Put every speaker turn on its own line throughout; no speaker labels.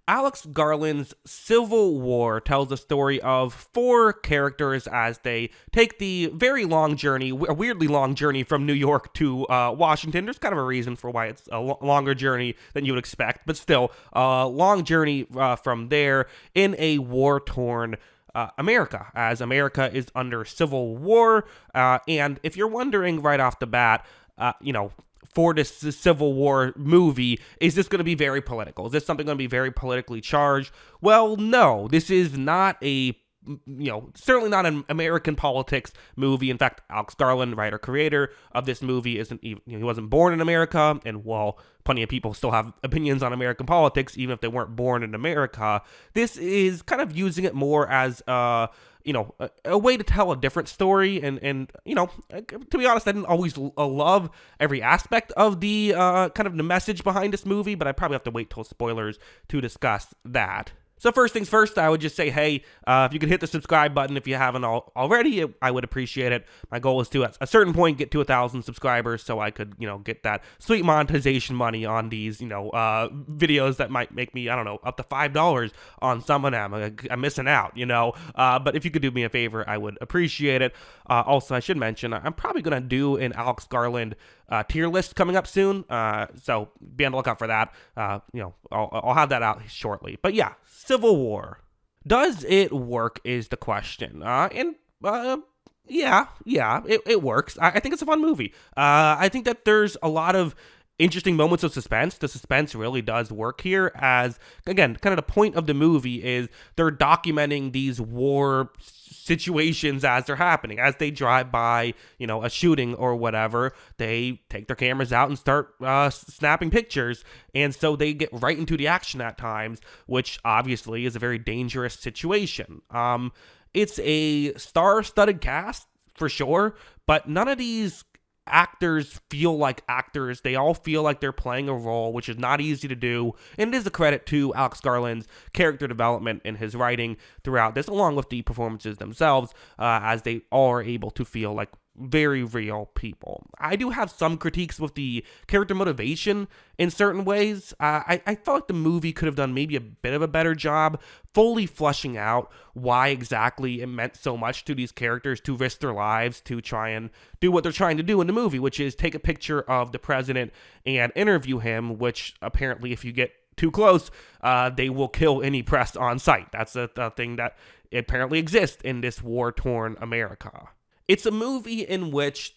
Alex Garland's Civil War tells the story of four characters as they take the very long journey, a weirdly long journey from New York to Washington. There's kind of a reason for why it's a longer journey than you would expect, but still, a long journey from there in a war-torn America, as America is under civil war. And if you're wondering right off the bat, for this Civil War movie, is this going to be very political? Is this something going to be very politically charged? Well, no, this is not certainly not an American politics movie. In fact, Alex Garland, writer creator of this movie, isn't even, he wasn't born in America, and while plenty of people still have opinions on American politics, even if they weren't born in America, this is kind of using it more as a way to tell a different story. And to be honest, I didn't always love every aspect of the kind of the message behind this movie, but I probably have to wait till spoilers to discuss that. So first things first, I would just say, hey, if you could hit the subscribe button if you haven't already, I would appreciate it. My goal is to, at a certain point, get to 1,000 subscribers so I could, get that sweet monetization money on these, videos that might make me, up to $5 on some of them. I'm missing out, But if you could do me a favor, I would appreciate it. Also, I should mention, I'm probably going to do an Alex Garland tier list coming up soon. So be on the lookout for that. I'll have that out shortly. But yeah, Civil War. Does it work is the question. Yeah, it works. I think it's a fun movie. I think that there's a lot of interesting moments of suspense. The suspense really does work here, as, again, kind of the point of the movie is they're documenting these war situations as they're happening. As they drive by, a shooting or whatever, they take their cameras out and start snapping pictures. And so they get right into the action at times, which obviously is a very dangerous situation. It's a star-studded cast for sure, but none of these actors feel like actors. They all feel like they're playing a role, which is not easy to do. And it is a credit to Alex Garland's character development and his writing throughout this, along with the performances themselves, as they are able to feel like very real people. I do have some critiques with the character motivation in certain ways. I felt like the movie could have done maybe a bit of a better job fully fleshing out why exactly it meant so much to these characters to risk their lives to try and do what they're trying to do in the movie, which is take a picture of the president and interview him, which apparently if you get too close, they will kill any press on site. That's a thing that apparently exists in this war-torn America. It's a movie in which,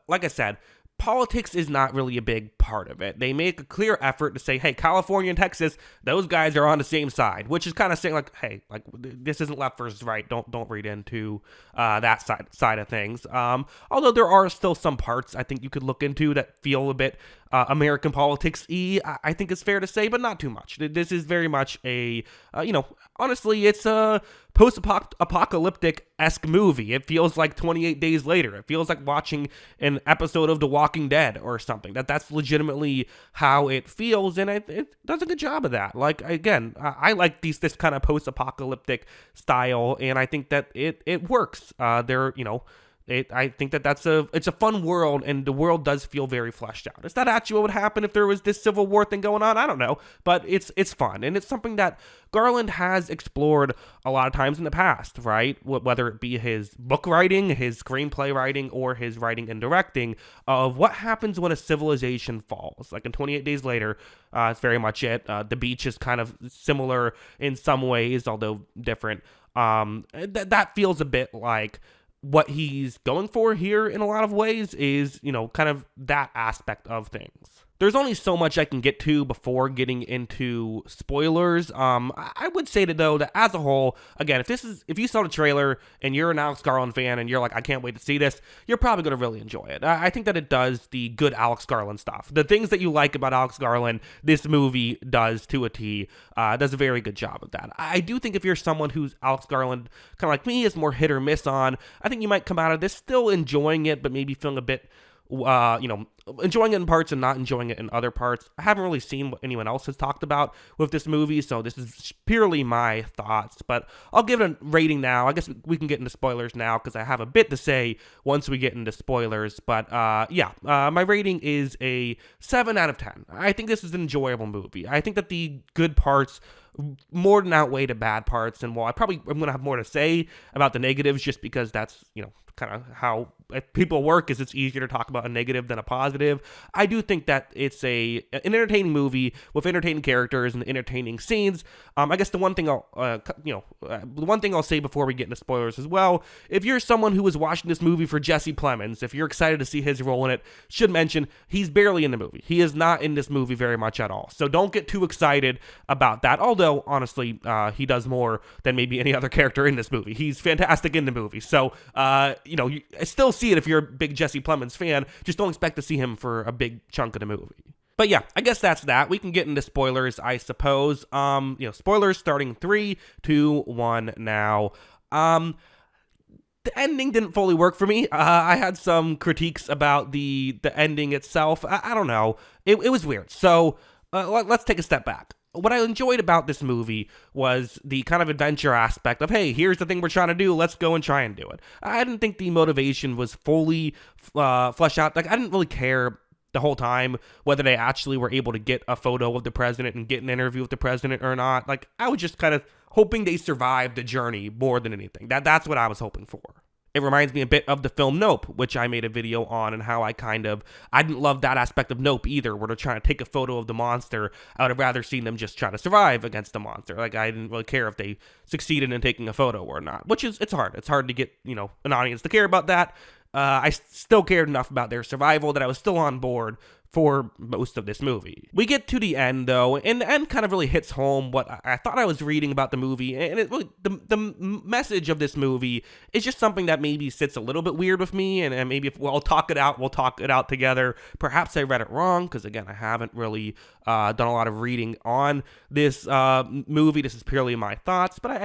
like I said, politics is not really a big part of it. They make a clear effort to say, hey, California and Texas, those guys are on the same side, which is kind of saying like, hey, like this isn't left versus right. Don't read into that side of things. Although there are still some parts I think you could look into that feel a bit American politics-y, I think it's fair to say, but not too much. This is very much a, honestly, it's a post-apocalyptic-esque movie. It feels like 28 Days Later. It feels like watching an episode of The Walking Dead or something. That's legitimately how it feels, and it does a good job of that. Like, again, I like this kind of post-apocalyptic style, and I think that it works. I think that it's a fun world, and the world does feel very fleshed out. Is that actually what would happen if there was this Civil War thing going on? I don't know, but it's fun, and it's something that Garland has explored a lot of times in the past, right? Whether it be his book writing, his screenplay writing, or his writing and directing of what happens when a civilization falls. Like in 28 Days Later, it's very much it. The beach is kind of similar in some ways, although different. That feels a bit like what he's going for here in a lot of ways is, kind of that aspect of things. There's only so much I can get to before getting into spoilers. I would say though that as a whole, again, if you saw the trailer and you're an Alex Garland fan and you're like, I can't wait to see this, you're probably going to really enjoy it. I think that it does the good Alex Garland stuff. The things that you like about Alex Garland, this movie does to a T. Does a very good job of that. I do think if you're someone who's Alex Garland, kind of like me, is more hit or miss on, I think you might come out of this still enjoying it, but maybe feeling a bit enjoying it in parts and not enjoying it in other parts. I haven't really seen what anyone else has talked about with this movie, so this is purely my thoughts. But I'll give it a rating now. I guess we can get into spoilers now because I have a bit to say once we get into spoilers. But my rating is a 7 out of 10. I think this is an enjoyable movie. I think that the good parts more than outweigh the bad parts, and while I'm going to have more to say about the negatives just because that's, kind of how people work, is it's easier to talk about a negative than a positive. I do think that it's an entertaining movie with entertaining characters and entertaining scenes. I guess the one thing I'll say before we get into spoilers as well, if you're someone who was watching this movie for Jesse Plemons, if you're excited to see his role in it, should mention he's barely in the movie. He is not in this movie very much at all. So don't get too excited about that. Although honestly, he does more than maybe any other character in this movie. He's fantastic in the movie. So I still see it if you're a big Jesse Plemons fan. Just don't expect to see him for a big chunk of the movie. But yeah, I guess that's that. We can get into spoilers, I suppose. Spoilers starting 3, 2, 1 now. The ending didn't fully work for me. I had some critiques about the ending itself. I don't know. It was weird. So let's take a step back. What I enjoyed about this movie was the kind of adventure aspect of, hey, here's the thing we're trying to do, let's go and try and do it. I didn't think the motivation was fully fleshed out. Like, I didn't really care the whole time whether they actually were able to get a photo of the president and get an interview with the president or not. Like, I was just kind of hoping they survived the journey more than anything. That's what I was hoping for. It reminds me a bit of the film Nope, which I made a video on, and how I didn't love that aspect of Nope either, where they're trying to take a photo of the monster. I would have rather seen them just try to survive against the monster. Like, I didn't really care if they succeeded in taking a photo or not, it's hard. It's hard to get, an audience to care about that. I still cared enough about their survival that I was still on board for most of this movie. We get to the end, though, and the end kind of really hits home what I thought I was reading about the movie, and it really, the message of this movie is just something that maybe sits a little bit weird with me, and maybe if we'll talk it out together. Perhaps I read it wrong, because again, I haven't really done a lot of reading on this movie. This is purely my thoughts, but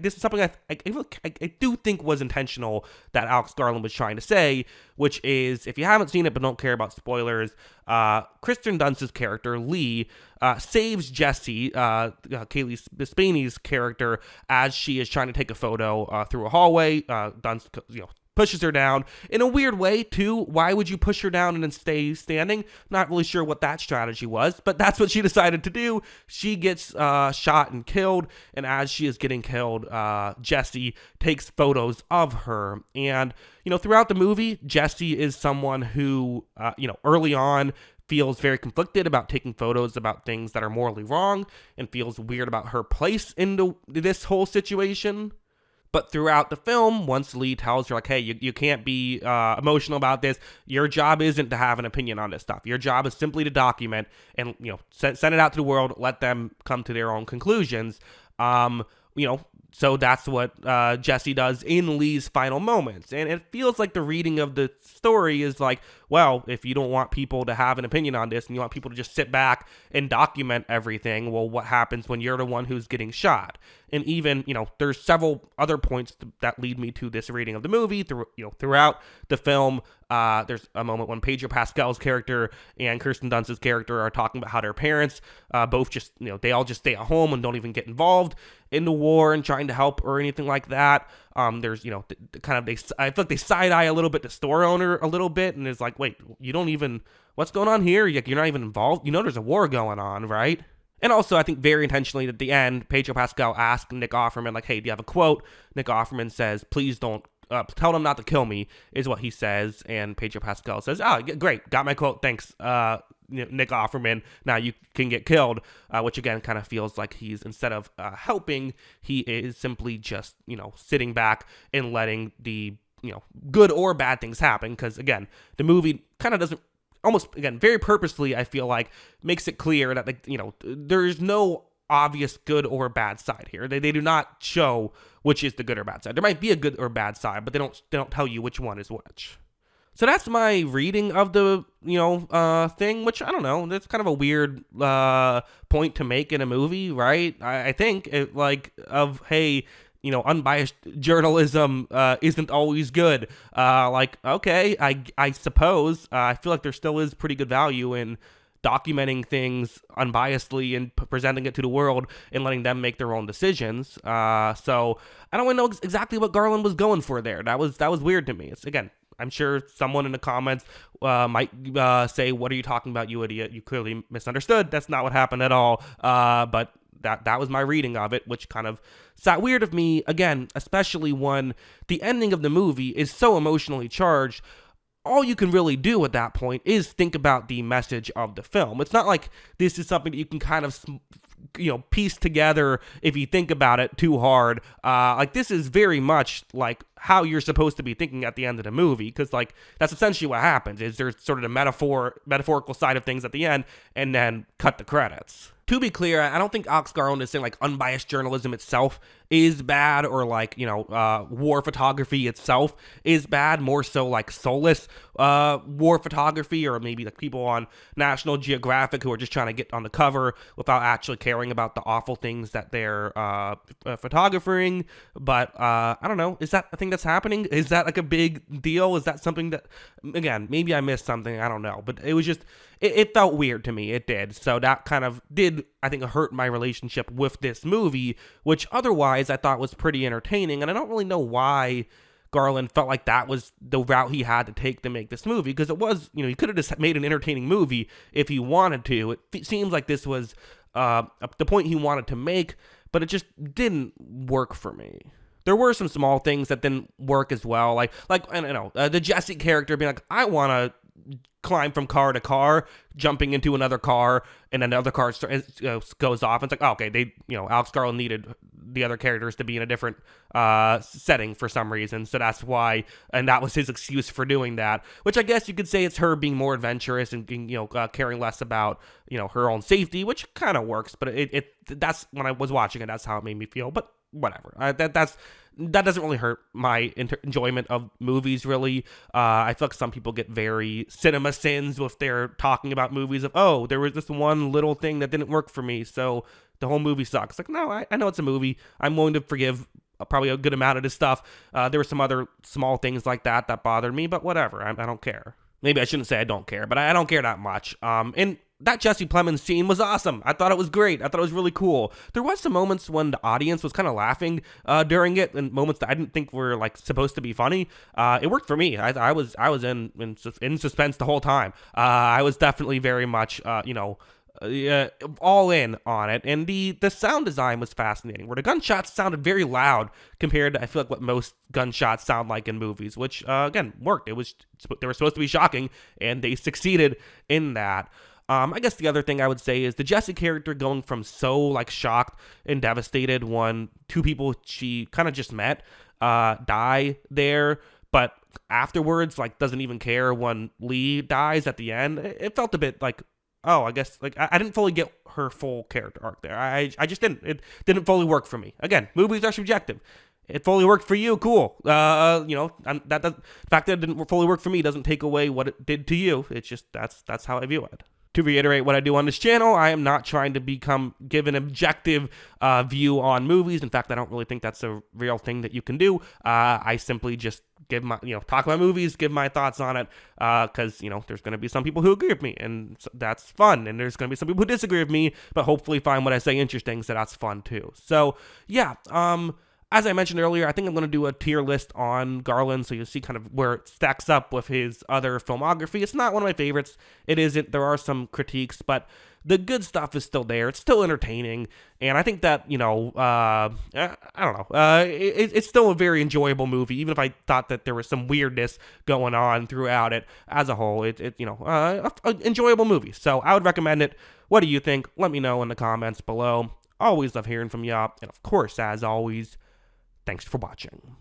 this is something I do think was intentional that Alex Garland was trying to say, which is, if you haven't seen it but don't care about spoilers, Kristen Dunst's character, Lee, saves Jesse, Kaylee Bispani's character, as she is trying to take a photo through a hallway. Dunst, pushes her down in a weird way, too. Why would you push her down and then stay standing? Not really sure what that strategy was, but that's what she decided to do. She gets shot and killed, and as she is getting killed, Jesse takes photos of her. And, throughout the movie, Jesse is someone who, early on feels very conflicted about taking photos about things that are morally wrong, and feels weird about her place into this whole situation. But throughout the film, once Lee tells her, like, hey, you can't be emotional about this. Your job isn't to have an opinion on this stuff. Your job is simply to document and, send it out to the world, let them come to their own conclusions. So that's what Jesse does in Lee's final moments. And it feels like the reading of the story is like, well, if you don't want people to have an opinion on this and you want people to just sit back and document everything, well, what happens when you're the one who's getting shot? And even, there's several other points that lead me to this reading of the movie. Throughout the film, there's a moment when Pedro Pascal's character and Kirsten Dunst's character are talking about how their parents both just, they all just stay at home and don't even get involved in the war and trying to help or anything like that. There's, I feel like they side eye a little bit the store owner a little bit, and it's like, wait, you don't even, what's going on here? You're not even involved. There's a war going on, right? And also, I think very intentionally at the end, Pedro Pascal asked Nick Offerman, like, hey, do you have a quote? Nick Offerman says, please don't, tell them not to kill me, is what he says. And Pedro Pascal says, oh, great, got my quote, thanks, Nick Offerman, now you can get killed, which again kind of feels like he's, instead of helping, he is simply just, sitting back and letting the, good or bad things happen. Because again, the movie kind of doesn't, almost, again, very purposefully, I feel like, makes it clear that, like, there's no obvious good or bad side here. They do not show which is the good or bad side. There might be a good or bad side, but they don't tell you which one is which. So that's my reading of the, thing, which, I don't know, that's kind of a weird point to make in a movie, right? I think, hey, unbiased journalism isn't always good. Like, okay, I suppose I feel like there still is pretty good value in documenting things unbiasedly and presenting it to the world and letting them make their own decisions. So I don't really know exactly what Garland was going for there. That was weird to me. It's, again, I'm sure someone in the comments might say, "What are you talking about, you idiot? You clearly misunderstood. That's not what happened at all." But that was my reading of it, which kind of sat weird of me, again, especially when the ending of the movie is so emotionally charged. All you can really do at that point is think about the message of the film. It's not like this is something that you can kind of piece together if you think about it too hard. Like, this is very much like how you're supposed to be thinking at the end of the movie, because like that's essentially what happens. Is there's sort of the metaphorical side of things at the end, and then cut the credits. To be clear, I don't think Alex Garland is saying like unbiased journalism itself is bad, or like, war photography itself is bad. More so like soulless war photography, or maybe like people on National Geographic who are just trying to get on the cover without actually caring about the awful things that they're photographing. But I don't know. Is that a thing that's happening? Is that like a big deal? Is that something that, again, maybe I missed something? I don't know. But it was just, it felt weird to me. It did. So that kind of did, I think, hurt my relationship with this movie, which otherwise I thought was pretty entertaining. And I don't really know why Garland felt like that was the route he had to take to make this movie, because it was, he could have just made an entertaining movie if he wanted to. It seems like this was the point he wanted to make, but it just didn't work for me. There were some small things that didn't work as well, like I don't know, the Jesse character being like, I want to climb from car to car, jumping into another car, and then another car goes off. And it's like, oh, okay, Alex Garland needed the other characters to be in a different setting for some reason, so that's why, and that was his excuse for doing that. Which I guess you could say it's her being more adventurous and caring less about her own safety, which kind of works. But that's, when I was watching it, that's how it made me feel. But whatever. That doesn't really hurt my enjoyment of movies, really. I feel like some people get very cinema sins if they're talking about movies of, oh, there was this one little thing that didn't work for me, so the whole movie sucks. Like, no, I know it's a movie. I'm willing to forgive probably a good amount of this stuff. There were some other small things like that bothered me, but whatever. I don't care. Maybe I shouldn't say I don't care, but I don't care that much. And that Jesse Plemons scene was awesome. I thought it was great. I thought it was really cool. There was some moments when the audience was kind of laughing during it, and moments that I didn't think were like supposed to be funny. It worked for me. I was in suspense the whole time. I was definitely very much all in on it, and the sound design was fascinating, where the gunshots sounded very loud compared to, I feel like, what most gunshots sound like in movies, which again worked. They were supposed to be shocking, and they succeeded in that. I guess the other thing I would say is the Jesse character going from so like shocked and devastated when two people she kind of just met die there, but afterwards like doesn't even care when Lee dies at the end. It felt a bit like, oh, I guess like I didn't fully get her full character arc there. I just didn't. It didn't fully work for me. Again, movies are subjective. It fully worked for you, cool. The fact that it didn't fully work for me doesn't take away what it did to you. It's just that's how I view it. To reiterate what I do on this channel, I am not trying to give an objective view on movies. In fact, I don't really think that's a real thing that you can do. I simply just give my, talk about movies, give my thoughts on it, because, there's going to be some people who agree with me, and that's fun. And there's going to be some people who disagree with me, but hopefully find what I say interesting, so that's fun too. So, yeah, as I mentioned earlier, I think I'm going to do a tier list on Garland, so you'll see kind of where it stacks up with his other filmography. It's not one of my favorites. It isn't. There are some critiques, but the good stuff is still there. It's still entertaining, and I think that, I don't know. It's still a very enjoyable movie, even if I thought that there was some weirdness going on throughout it. As a whole, an enjoyable movie. So I would recommend it. What do you think? Let me know in the comments below. Always love hearing from y'all, and of course, as always, thanks for watching.